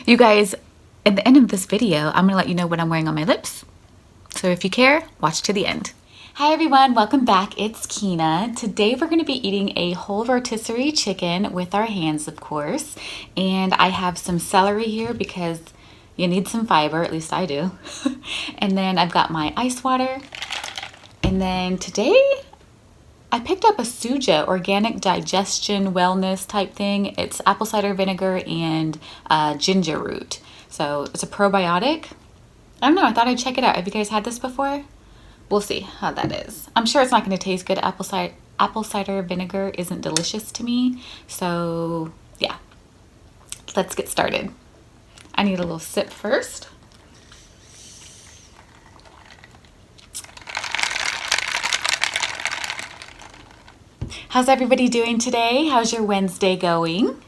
You guys, at the end of this video, I'm gonna let you know what I'm wearing on my lips. So if you care, watch to the end. Hi everyone, welcome back. It's Kina. Today we're gonna be eating a whole rotisserie chicken with our hands, of course. And I have some celery here because you need some fiber, at least I do. And then I've got my ice water. And then today, I picked up a Suja organic digestion wellness type thing. It's apple cider vinegar and ginger root. So it's a probiotic. I don't know, I thought I'd check it out. Have you guys had this before? We'll see how that is. I'm sure it's not going to taste good. Apple cider vinegar isn't delicious to me. So yeah, let's get started. I need a little sip first. How's everybody doing today? How's your Wednesday going?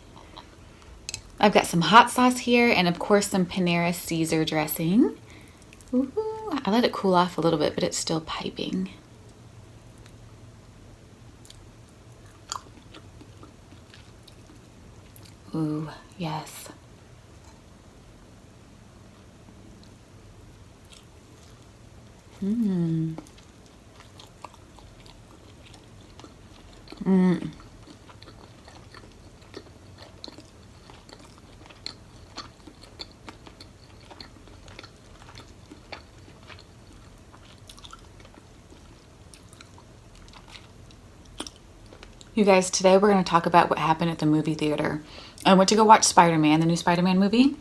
I've got some hot sauce here and of course some Panera Caesar dressing. Ooh, I let it cool off a little bit, but it's still piping. Ooh, yes. Mmm. Mmm. You guys, today we're going to talk about what happened at the movie theater. I went to go watch Spider-Man, the new Spider-Man movie,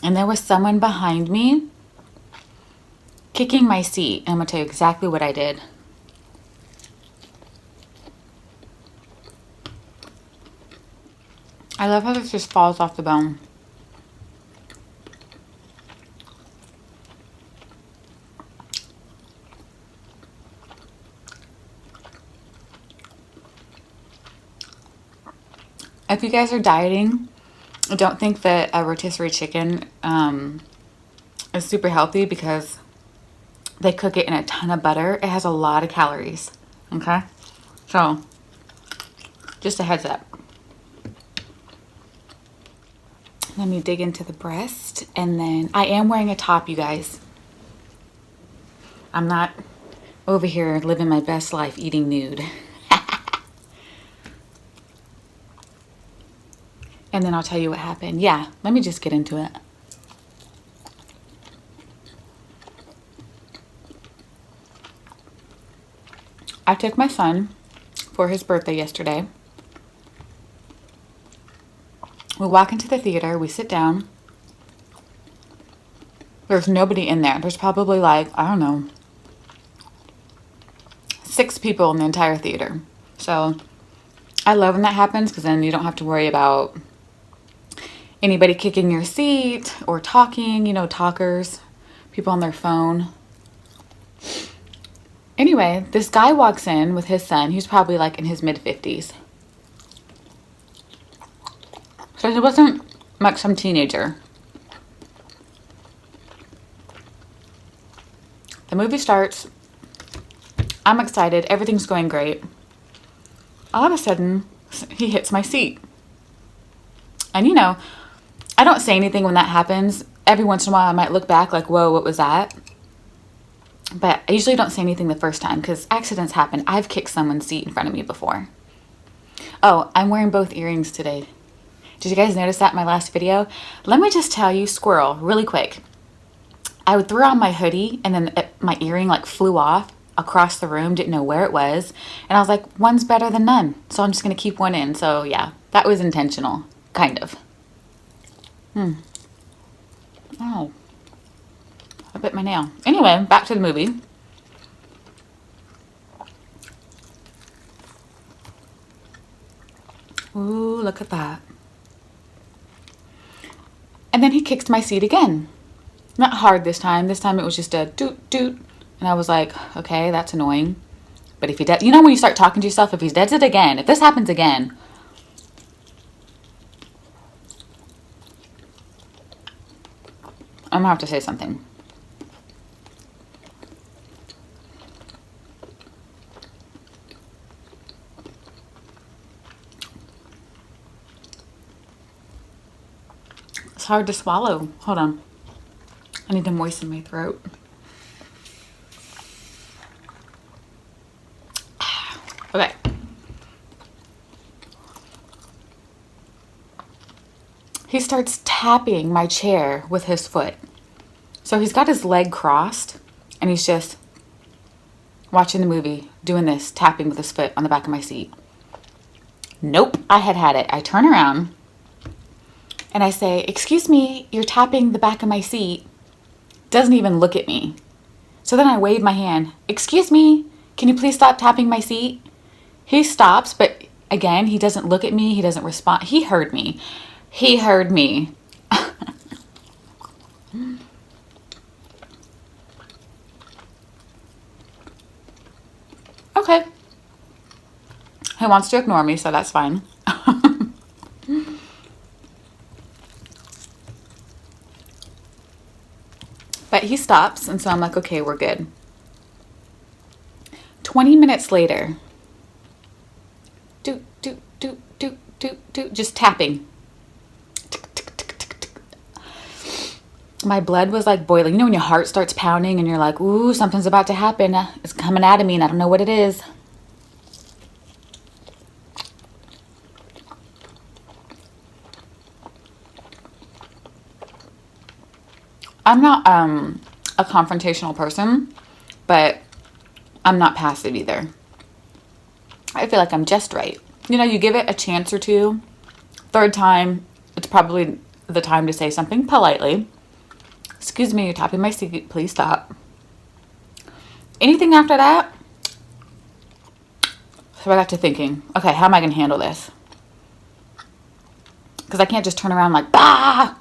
and there was someone behind me kicking my seat. And I'm going to tell you exactly what I did. I love how this just falls off the bone. If you guys are dieting, don't think that a rotisserie chicken is super healthy because they cook it in a ton of butter. It has a lot of calories, okay? So, just a heads up. Let me dig into the breast, and then I am wearing a top, you guys. I'm not over here living my best life eating nude. And then I'll tell you what happened. Yeah, let me just get into it. I took my son for his birthday yesterday. We walk into the theater, we sit down. There's nobody in there. There's probably like, I don't know, 6 people in the entire theater. So I love when that happens because then you don't have to worry about anybody kicking your seat or talking, you know, talkers, people on their phone. Anyway, this guy walks in with his son. He's probably like in his mid-50s. So he wasn't like some teenager. The movie starts. I'm excited. Everything's going great. All of a sudden, he hits my seat. And you know, I don't say anything when that happens. Every once in a while I might look back like, whoa, what was that? But I usually don't say anything the first time because accidents happen. I've kicked someone's seat in front of me before. Oh, I'm wearing both earrings today. Did you guys notice that in my last video? Let me just tell you, squirrel, really quick. I threw on my hoodie and then my earring like flew off across the room, didn't know where it was. And I was like, one's better than none. So I'm just going to keep one in. So yeah, that was intentional, kind of. Oh, I bit my nail. Anyway, back to the movie. Ooh, look at that. And then he kicked my seat again. Not hard this time. This time it was just a doot doot. And I was like, okay, that's annoying. But if he does, you know when you start talking to yourself, if he does it again, if this happens again, I'm gonna have to say something. hard to swallow. Hold on. I need to moisten my throat. Okay. He starts tapping my chair with his foot. So he's got his leg crossed and he's just watching the movie, doing this, tapping with his foot on the back of my seat. Nope, I had it. I turn around and I say, "Excuse me, you're tapping the back of my seat." Doesn't even look at me. So then I wave my hand. "Excuse me, can you please stop tapping my seat?" He stops, but again, he doesn't look at me. He doesn't respond. He heard me. He heard me. Okay. He wants to ignore me, so that's fine. But he stops, and so I'm like, okay, we're good. 20 minutes later, just tapping. My blood was like boiling. You know when your heart starts pounding and you're like, ooh, something's about to happen. It's coming at me and I don't know what it is. I'm not a confrontational person, but I'm not passive either. I feel like I'm just right. You know, you give it a chance or two. Third time, it's probably the time to say something politely. "Excuse me, you're tapping my seat. Please stop." Anything after that? So I got to thinking, okay, how am I going to handle this? Because I can't just turn around like, bah!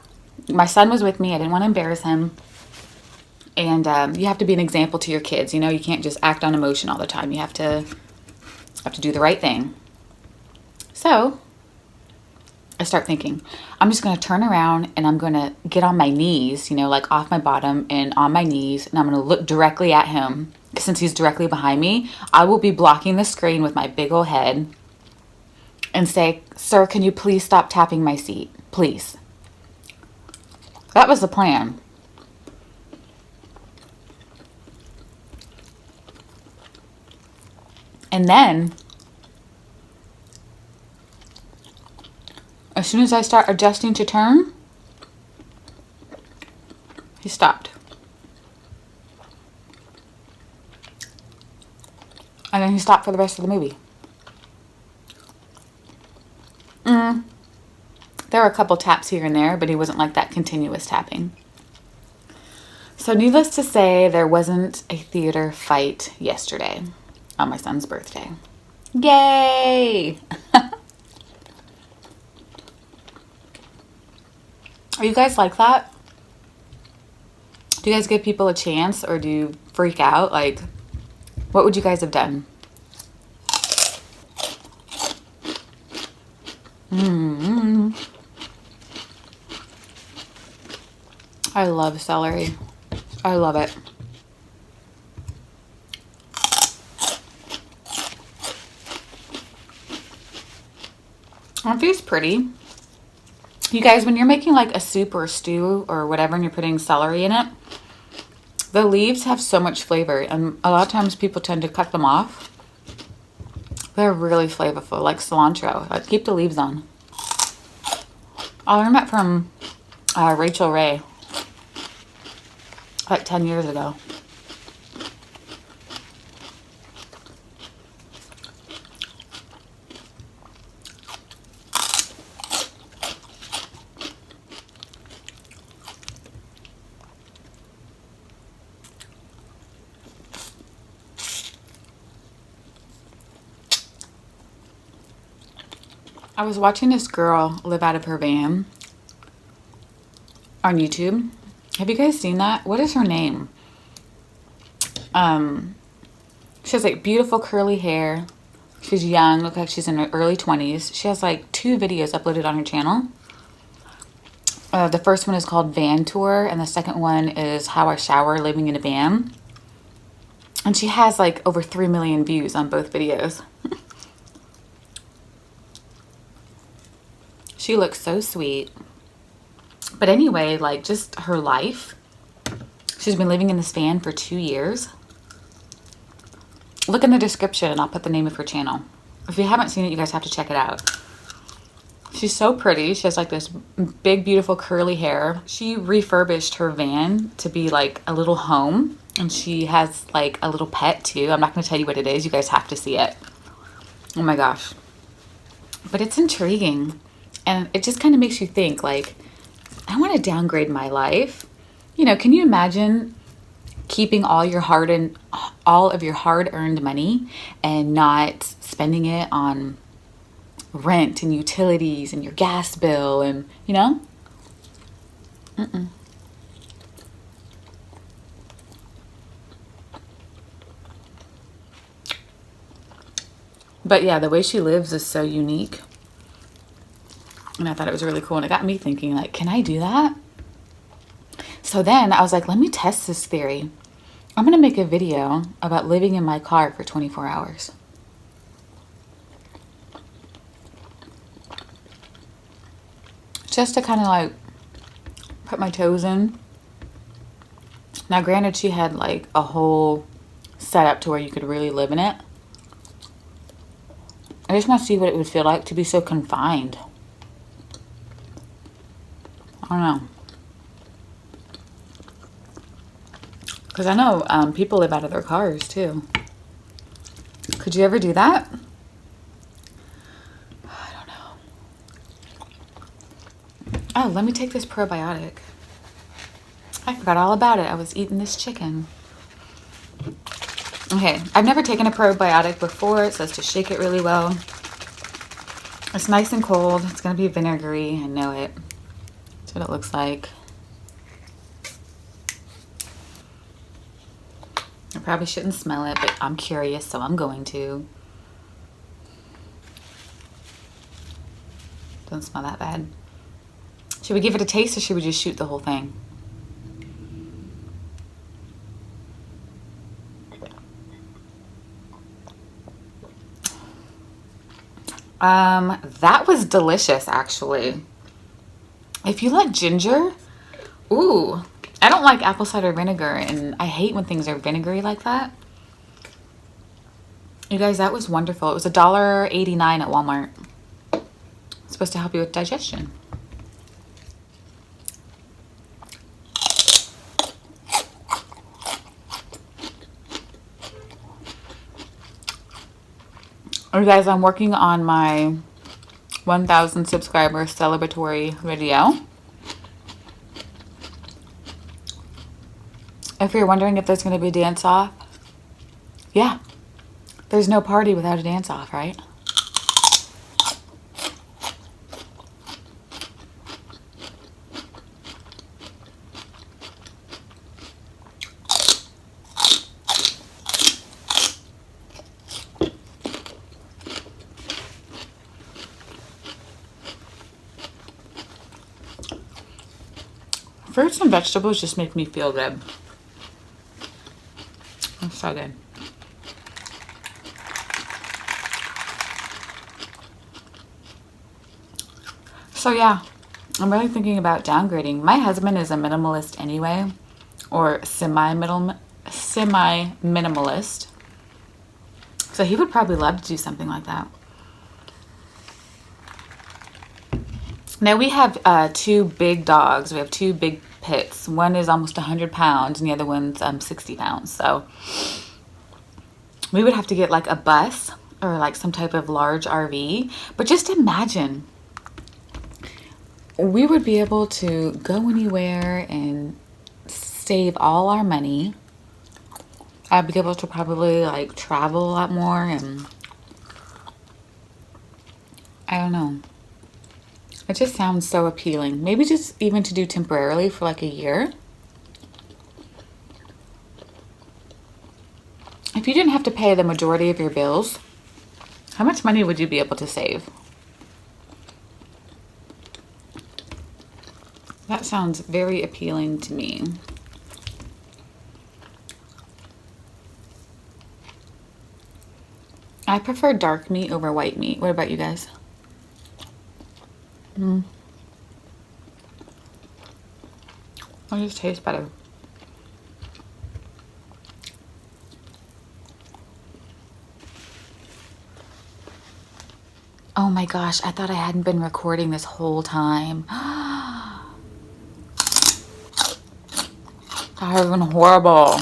My son was with me. I didn't want to embarrass him. And you have to be an example to your kids. You know, you can't just act on emotion all the time. You have to do the right thing. So I start thinking, I'm just going to turn around and I'm going to get on my knees, you know, like off my bottom and on my knees. And I'm going to look directly at him. Since he's directly behind me, I will be blocking the screen with my big old head and say, "Sir, can you please stop tapping my seat? Please." That was the plan. And then, as soon as I start adjusting to turn, he stopped. And then he stopped for the rest of the movie. There were a couple taps here and there, but he wasn't like that continuous tapping. So needless to say, there wasn't a theater fight yesterday on my son's birthday. Yay! Are you guys like that? Do you guys give people a chance or do you freak out? Like, what would you guys have done? I love celery. I love it. Aren't these pretty? You guys, when you're making like a soup or a stew or whatever and you're putting celery in it, the leaves have so much flavor, and a lot of times people tend to cut them off. They're really flavorful, like cilantro. I'd keep the leaves on. I learned that from Rachel Ray like 10 years ago. I was watching this girl live out of her van on YouTube. Have you guys seen that? What is her name? She has like beautiful curly hair. She's young, looks like she's in her early 20s. She has like 2 videos uploaded on her channel. The first one is called Van Tour, and the second one is How I Shower Living in a Van. And she has like over 3 million views on both videos. She looks so sweet. But anyway, like just her life. She's been living in this van for 2 years. Look in the description and I'll put the name of her channel. If you haven't seen it, you guys have to check it out. She's so pretty. She has like this big, beautiful curly hair. She refurbished her van to be like a little home. And she has like a little pet too. I'm not going to tell you what it is. You guys have to see it. Oh my gosh. But it's intriguing. And it just kind of makes you think like, I want to downgrade my life. You know, can you imagine keeping all of your hard-earned money and not spending it on rent and utilities and your gas bill and, you know? But yeah, the way she lives is so unique. And I thought it was really cool. And it got me thinking, like, can I do that? So then I was like, let me test this theory. I'm going to make a video about living in my car for 24 hours. Just to kind of like put my toes in. Now, granted, she had like a whole setup to where you could really live in it. I just want to see what it would feel like to be so confined. I don't know. Because I know people live out of their cars too. Could you ever do that? I don't know. Oh, let me take this probiotic. I forgot all about it. I was eating this chicken. Okay, I've never taken a probiotic before. It says to shake it really well. It's nice and cold. It's going to be vinegary. I know it. That's what it looks like. I probably shouldn't smell it, but I'm curious, so I'm going to. Doesn't smell that bad. Should we give it a taste or should we just shoot the whole thing? That was delicious, actually. If you like ginger, ooh. I don't like apple cider vinegar, and I hate when things are vinegary like that. You guys, that was wonderful. It was $1.89 at Walmart. It's supposed to help you with digestion. You guys, I'm working on my 1,000 subscriber celebratory video. If you're wondering if there's going to be a dance-off, yeah. There's no party without a dance-off, right? Fruits and vegetables just make me feel good. It's so good. So yeah, I'm really thinking about downgrading. My husband is a minimalist anyway, or semi-minimalist. So he would probably love to do something like that. Now we have 2 big dogs. We have 2 big pits. One is almost 100 pounds and the other one's 60 pounds. So we would have to get like a bus or like some type of large RV. But just imagine, we would be able to go anywhere and save all our money. I'd be able to probably like travel a lot more, and I don't know. It just sounds so appealing. Maybe just even to do temporarily for like a year. If you didn't have to pay the majority of your bills, how much money would you be able to save? That sounds very appealing to me. I prefer dark meat over white meat. What about you guys? It just tastes better. Oh my gosh, I thought I hadn't been recording this whole time. That has been horrible.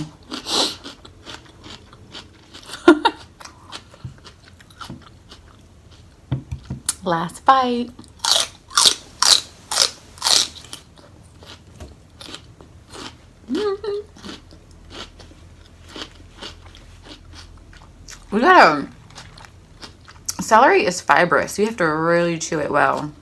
Last bite. We gotta, celery is fibrous, so you have to really chew it well.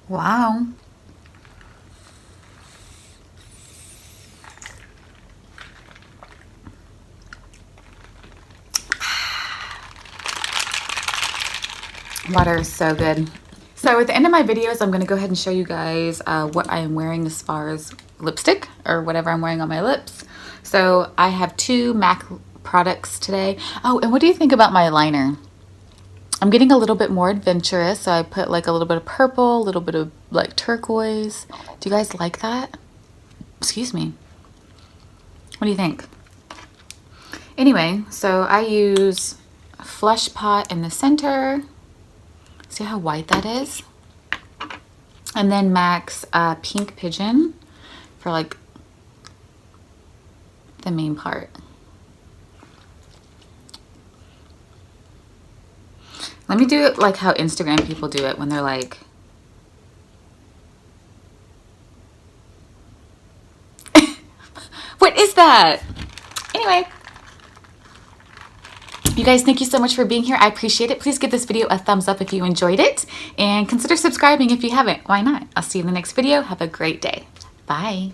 Wow. Water is so good. So at the end of my videos, I'm going to go ahead and show you guys what I am wearing as far as lipstick or whatever I'm wearing on my lips. So I have 2 MAC products today. Oh, and what do you think about my liner? I'm getting a little bit more adventurous, so I put like a little bit of purple, a little bit of like turquoise. Do you guys like that? Excuse me. What do you think? Anyway, so I use Flush Pot in the center. See how white that is? And then MAC's Pink Pigeon for like the main part. Let me do it like how Instagram people do it when they're like, what is that? Anyway, you guys, thank you so much for being here. I appreciate it. Please give this video a thumbs up if you enjoyed it, and consider subscribing if you haven't. Why not? I'll see you in the next video. Have a great day. Bye.